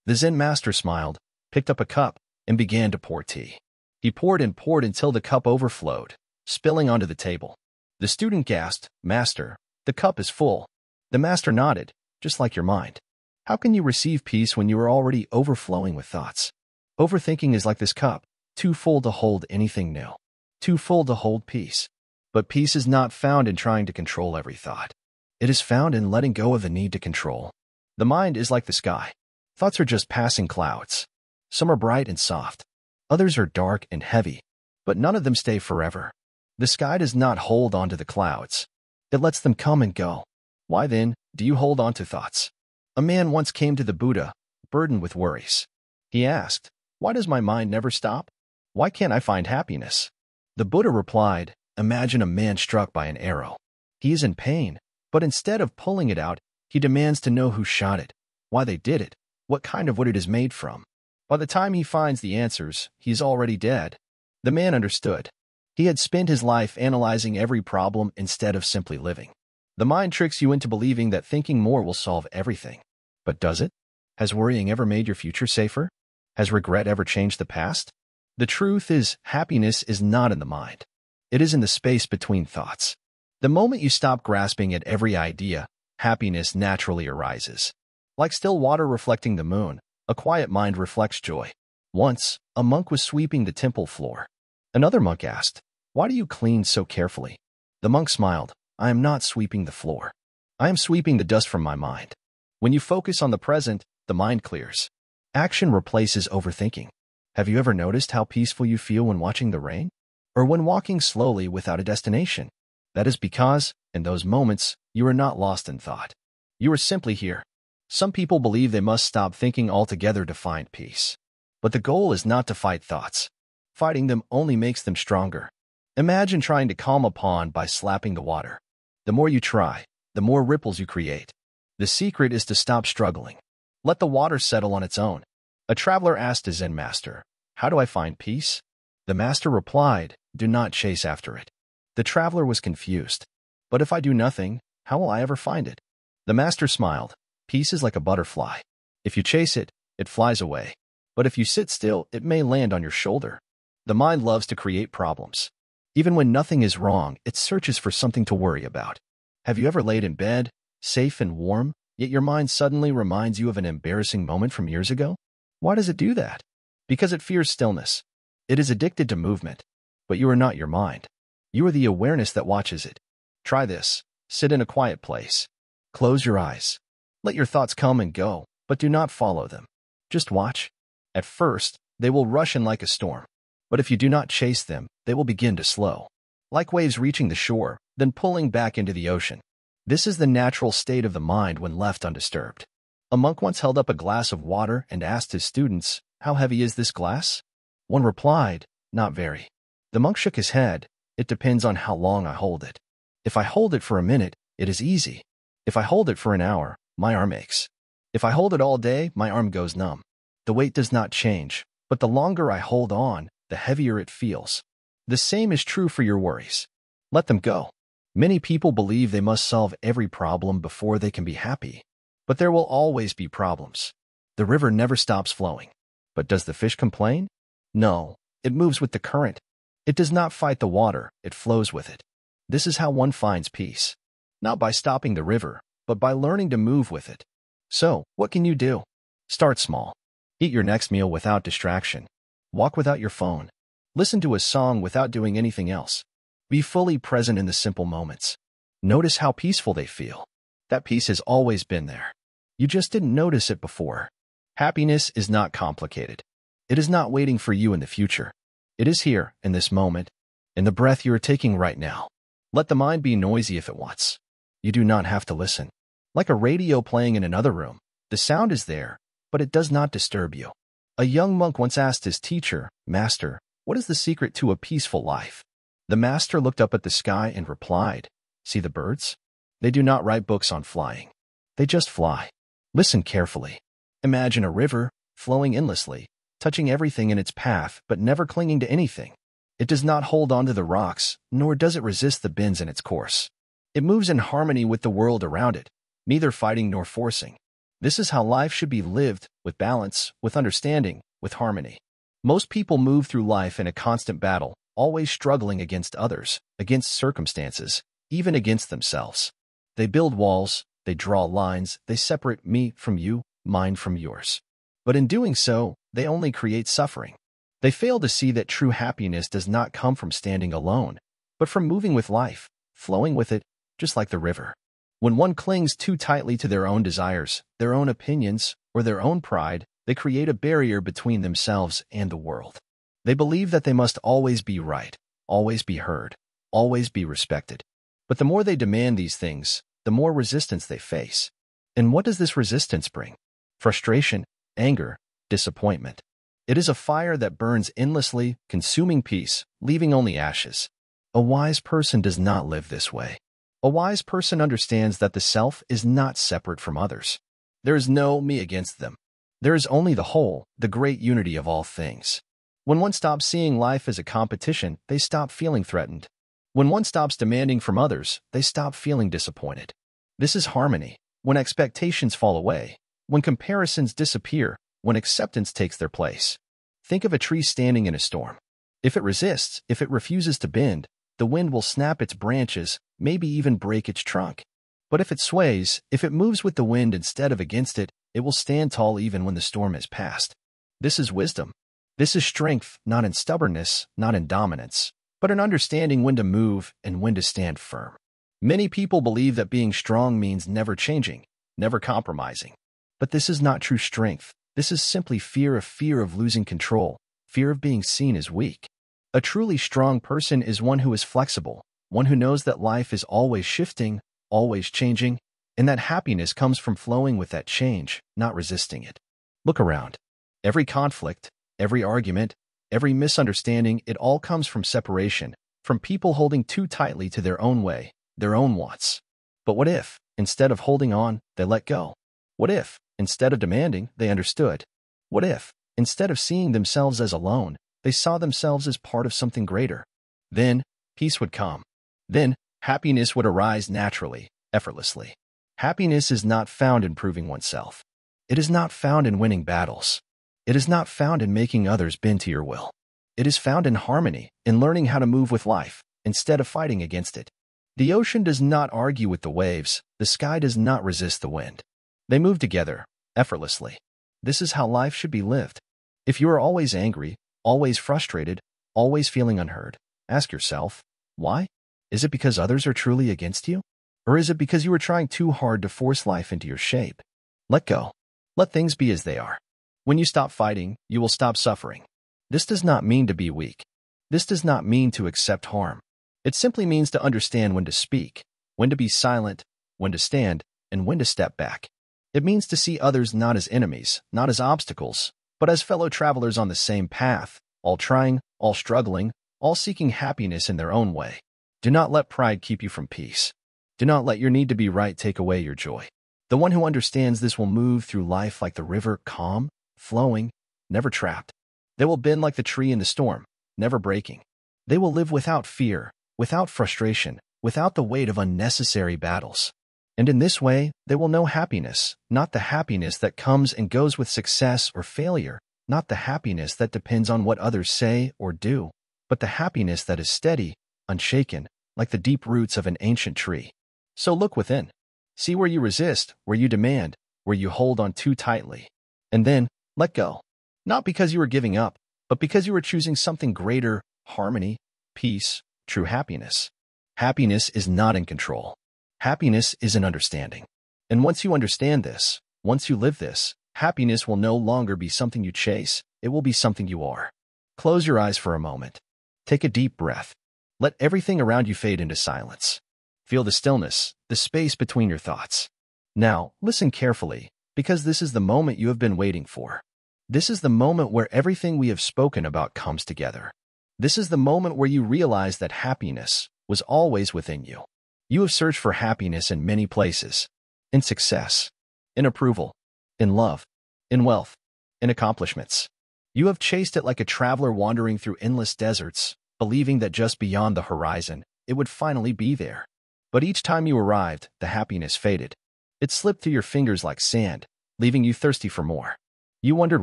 The Zen master smiled, picked up a cup, and began to pour tea. He poured and poured until the cup overflowed, spilling onto the table. The student gasped, "Master, the cup is full." The master nodded, "Just like your mind. How can you receive peace when you are already overflowing with thoughts? Overthinking is like this cup, too full to hold anything new, too full to hold peace. But peace is not found in trying to control every thought. It is found in letting go of the need to control. The mind is like the sky. Thoughts are just passing clouds. Some are bright and soft. Others are dark and heavy. But none of them stay forever. The sky does not hold on to the clouds. It lets them come and go. Why then do you hold on to thoughts? A man once came to the Buddha, burdened with worries. He asked, "Why does my mind never stop? Why can't I find happiness?" The Buddha replied, "Imagine a man struck by an arrow. He is in pain, but instead of pulling it out, he demands to know who shot it, why they did it, what kind of wood it is made from. By the time he finds the answers, he is already dead." The man understood. He had spent his life analyzing every problem instead of simply living. The mind tricks you into believing that thinking more will solve everything. But does it? Has worrying ever made your future safer? Has regret ever changed the past? The truth is, happiness is not in the mind. It is in the space between thoughts. The moment you stop grasping at every idea, happiness naturally arises. Like still water reflecting the moon, a quiet mind reflects joy. Once, a monk was sweeping the temple floor. Another monk asked, "Why do you clean so carefully?" The monk smiled, "I am not sweeping the floor. I am sweeping the dust from my mind." When you focus on the present, the mind clears. Action replaces overthinking. Have you ever noticed how peaceful you feel when watching the rain? Or when walking slowly without a destination? That is because, in those moments, you are not lost in thought. You are simply here. Some people believe they must stop thinking altogether to find peace. But the goal is not to fight thoughts. Fighting them only makes them stronger. Imagine trying to calm a pond by slapping the water. The more you try, the more ripples you create. The secret is to stop struggling. Let the water settle on its own. A traveler asked a Zen master, "How do I find peace?" The master replied, "Do not chase after it." The traveler was confused. "But if I do nothing, how will I ever find it?" The master smiled. "Peace is like a butterfly. If you chase it, it flies away. But if you sit still, it may land on your shoulder. The mind loves to create problems. Even when nothing is wrong, it searches for something to worry about. Have you ever laid in bed, safe and warm, yet your mind suddenly reminds you of an embarrassing moment from years ago? Why does it do that? Because it fears stillness. It is addicted to movement. But you are not your mind. You are the awareness that watches it. Try this. Sit in a quiet place. Close your eyes. Let your thoughts come and go, but do not follow them. Just watch. At first, they will rush in like a storm. But if you do not chase them, they will begin to slow. Like waves reaching the shore, then pulling back into the ocean. This is the natural state of the mind when left undisturbed. A monk once held up a glass of water and asked his students, "How heavy is this glass?" One replied, "Not very." The monk shook his head. "It depends on how long I hold it. If I hold it for a minute, it is easy. If I hold it for an hour, my arm aches. If I hold it all day, my arm goes numb. The weight does not change, but the longer I hold on, the heavier it feels. The same is true for your worries. Let them go." Many people believe they must solve every problem before they can be happy. But there will always be problems. The river never stops flowing. But does the fish complain? No, it moves with the current. It does not fight the water, it flows with it. This is how one finds peace. Not by stopping the river, but by learning to move with it. So, what can you do? Start small. Eat your next meal without distraction. Walk without your phone. Listen to a song without doing anything else. Be fully present in the simple moments. Notice how peaceful they feel. That peace has always been there. You just didn't notice it before. Happiness is not complicated. It is not waiting for you in the future. It is here, in this moment, in the breath you are taking right now. Let the mind be noisy if it wants. You do not have to listen. Like a radio playing in another room, the sound is there, but it does not disturb you. A young monk once asked his teacher, "Master, what is the secret to a peaceful life?" The master looked up at the sky and replied, "See the birds? They do not write books on flying. They just fly. Listen carefully. Imagine a river, flowing endlessly, touching everything in its path but never clinging to anything. It does not hold on to the rocks, nor does it resist the bends in its course. It moves in harmony with the world around it, neither fighting nor forcing. This is how life should be lived, with balance, with understanding, with harmony. Most people move through life in a constant battle, always struggling against others, against circumstances, even against themselves. They build walls, they draw lines, they separate me from you, mine from yours. But in doing so, they only create suffering. They fail to see that true happiness does not come from standing alone, but from moving with life, flowing with it, just like the river. When one clings too tightly to their own desires, their own opinions, or their own pride, they create a barrier between themselves and the world. They believe that they must always be right, always be heard, always be respected. But the more they demand these things, the more resistance they face. And what does this resistance bring? Frustration, anger, disappointment. It is a fire that burns endlessly, consuming peace, leaving only ashes. A wise person does not live this way. A wise person understands that the self is not separate from others. There is no me against them. There is only the whole, the great unity of all things. When one stops seeing life as a competition, they stop feeling threatened. When one stops demanding from others, they stop feeling disappointed. This is harmony. When expectations fall away, when comparisons disappear, when acceptance takes their place. Think of a tree standing in a storm. If it resists, if it refuses to bend, the wind will snap its branches, maybe even break its trunk. But if it sways, if it moves with the wind instead of against it, it will stand tall even when the storm has passed. This is wisdom. This is strength, not in stubbornness, not in dominance, but in understanding when to move and when to stand firm. Many people believe that being strong means never changing, never compromising. But this is not true strength. This is simply fear of losing control, fear of being seen as weak. A truly strong person is one who is flexible, one who knows that life is always shifting, always changing, and that happiness comes from flowing with that change, not resisting it. Look around. Every conflict, every argument, every misunderstanding, it all comes from separation, from people holding too tightly to their own way, their own wants. But what if, instead of holding on, they let go? What if, instead of demanding, they understood? What if, instead of seeing themselves as alone, they saw themselves as part of something greater? Then, peace would come. Then, happiness would arise naturally, effortlessly. Happiness is not found in proving oneself. It is not found in winning battles. It is not found in making others bend to your will. It is found in harmony, in learning how to move with life, instead of fighting against it. The ocean does not argue with the waves. The sky does not resist the wind. They move together, effortlessly. This is how life should be lived. If you are always angry, always frustrated, always feeling unheard, ask yourself, why? Is it because others are truly against you? Or is it because you are trying too hard to force life into your shape? Let go. Let things be as they are. When you stop fighting, you will stop suffering. This does not mean to be weak. This does not mean to accept harm. It simply means to understand when to speak, when to be silent, when to stand, and when to step back. It means to see others not as enemies, not as obstacles, but as fellow travelers on the same path, all trying, all struggling, all seeking happiness in their own way. Do not let pride keep you from peace. Do not let your need to be right take away your joy. The one who understands this will move through life like the river, calm, flowing, never trapped. They will bend like the tree in the storm, never breaking. They will live without fear, without frustration, without the weight of unnecessary battles. And in this way, they will know happiness, not the happiness that comes and goes with success or failure, not the happiness that depends on what others say or do, but the happiness that is steady, unshaken, like the deep roots of an ancient tree. So look within. See where you resist, where you demand, where you hold on too tightly. And then, let go. Not because you are giving up, but because you are choosing something greater, harmony, peace, true happiness. Happiness is not in control. Happiness is in understanding. And once you understand this, once you live this, happiness will no longer be something you chase. It will be something you are. Close your eyes for a moment. Take a deep breath. Let everything around you fade into silence. Feel the stillness, the space between your thoughts. Now, listen carefully, because this is the moment you have been waiting for. This is the moment where everything we have spoken about comes together. This is the moment where you realize that happiness was always within you. You have searched for happiness in many places. In success, in approval, in love, in wealth, in accomplishments. You have chased it like a traveler wandering through endless deserts, believing that just beyond the horizon, it would finally be there. But each time you arrived, the happiness faded. It slipped through your fingers like sand, leaving you thirsty for more. You wondered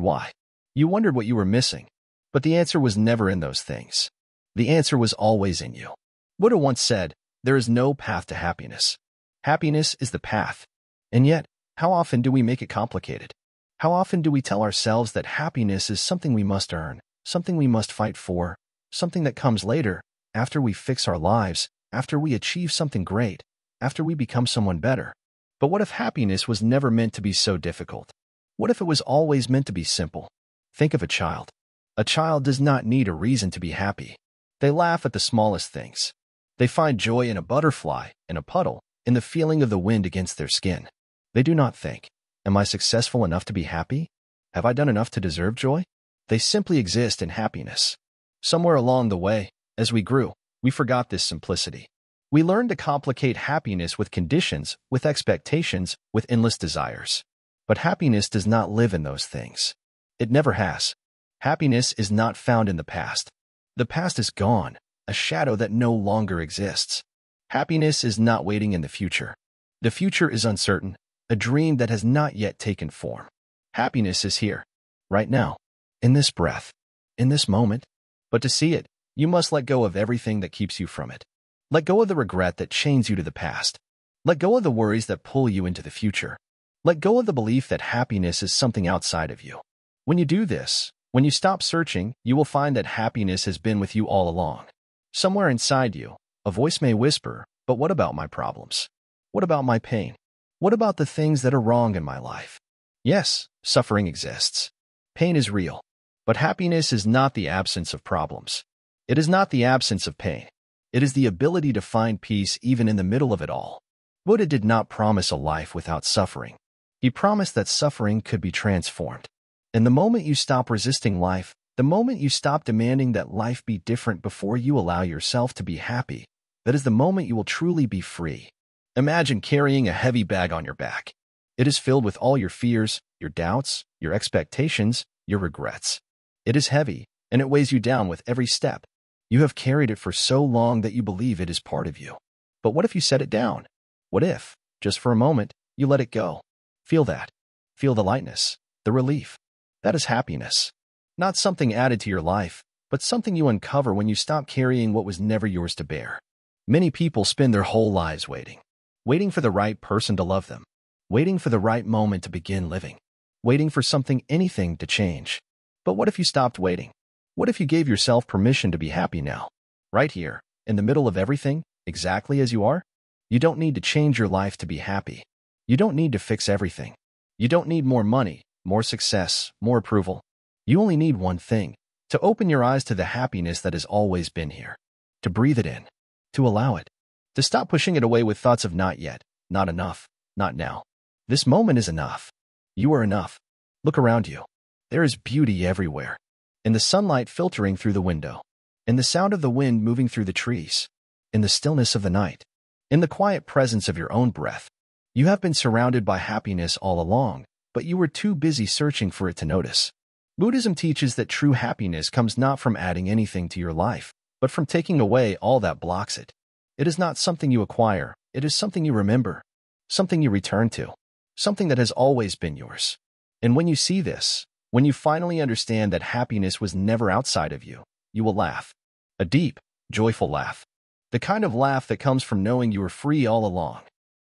why. You wondered what you were missing. But the answer was never in those things. The answer was always in you. Buddha once said, there is no path to happiness. Happiness is the path. And yet, how often do we make it complicated? How often do we tell ourselves that happiness is something we must earn, something we must fight for, something that comes later, after we fix our lives, after we achieve something great, after we become someone better? But what if happiness was never meant to be so difficult? What if it was always meant to be simple? Think of a child. A child does not need a reason to be happy. They laugh at the smallest things. They find joy in a butterfly, in a puddle, in the feeling of the wind against their skin. They do not think, am I successful enough to be happy? Have I done enough to deserve joy? They simply exist in happiness. Somewhere along the way, as we grew, we forgot this simplicity. We learned to complicate happiness with conditions, with expectations, with endless desires. But happiness does not live in those things. It never has. Happiness is not found in the past. The past is gone, a shadow that no longer exists. Happiness is not waiting in the future. The future is uncertain, a dream that has not yet taken form. Happiness is here, right now, in this breath, in this moment. But to see it, you must let go of everything that keeps you from it. Let go of the regret that chains you to the past. Let go of the worries that pull you into the future. Let go of the belief that happiness is something outside of you. When you do this, when you stop searching, you will find that happiness has been with you all along. Somewhere inside you, a voice may whisper, but what about my problems? What about my pain? What about the things that are wrong in my life? Yes, suffering exists. Pain is real. But happiness is not the absence of problems. It is not the absence of pain. It is the ability to find peace even in the middle of it all. Buddha did not promise a life without suffering. He promised that suffering could be transformed. And the moment you stop resisting life, the moment you stop demanding that life be different before you allow yourself to be happy, that is the moment you will truly be free. Imagine carrying a heavy bag on your back. It is filled with all your fears, your doubts, your expectations, your regrets. It is heavy, and it weighs you down with every step. You have carried it for so long that you believe it is part of you. But what if you set it down? What if, just for a moment, you let it go? Feel that. Feel the lightness, the relief. That is happiness. Not something added to your life, but something you uncover when you stop carrying what was never yours to bear. Many people spend their whole lives waiting for the right person to love them, waiting for the right moment to begin living, waiting for anything to change. But what if you stopped waiting? What if you gave yourself permission to be happy now? Right here, in the middle of everything, exactly as you are? You don't need to change your life to be happy. You don't need to fix everything. You don't need more money, more success, more approval. You only need one thing: to open your eyes to the happiness that has always been here, to breathe it in, to allow it, to stop pushing it away with thoughts of not yet, not enough, not now. This moment is enough. You are enough. Look around you. There is beauty everywhere. In the sunlight filtering through the window, in the sound of the wind moving through the trees, in the stillness of the night, in the quiet presence of your own breath. You have been surrounded by happiness all along, but you were too busy searching for it to notice. Buddhism teaches that true happiness comes not from adding anything to your life, but from taking away all that blocks it. It is not something you acquire, it is something you remember, something you return to, something that has always been yours. And when you see this, when you finally understand that happiness was never outside of you, you will laugh. A deep, joyful laugh. The kind of laugh that comes from knowing you were free all along.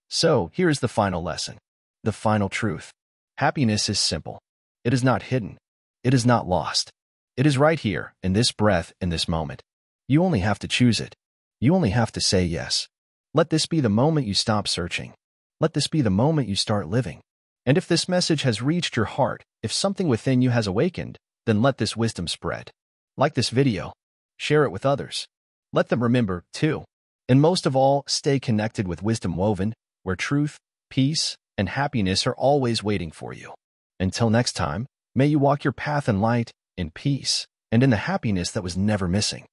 So, here is the final lesson. The final truth. Happiness is simple. It is not hidden. It is not lost. It is right here, in this breath, in this moment. You only have to choose it. You only have to say yes. Let this be the moment you stop searching. Let this be the moment you start living. And if this message has reached your heart, if something within you has awakened, then let this wisdom spread. Like this video. Share it with others. Let them remember, too. And most of all, stay connected with Wisdom Woven, where truth, peace, and happiness are always waiting for you. Until next time, may you walk your path in light, in peace, and in the happiness that was never missing.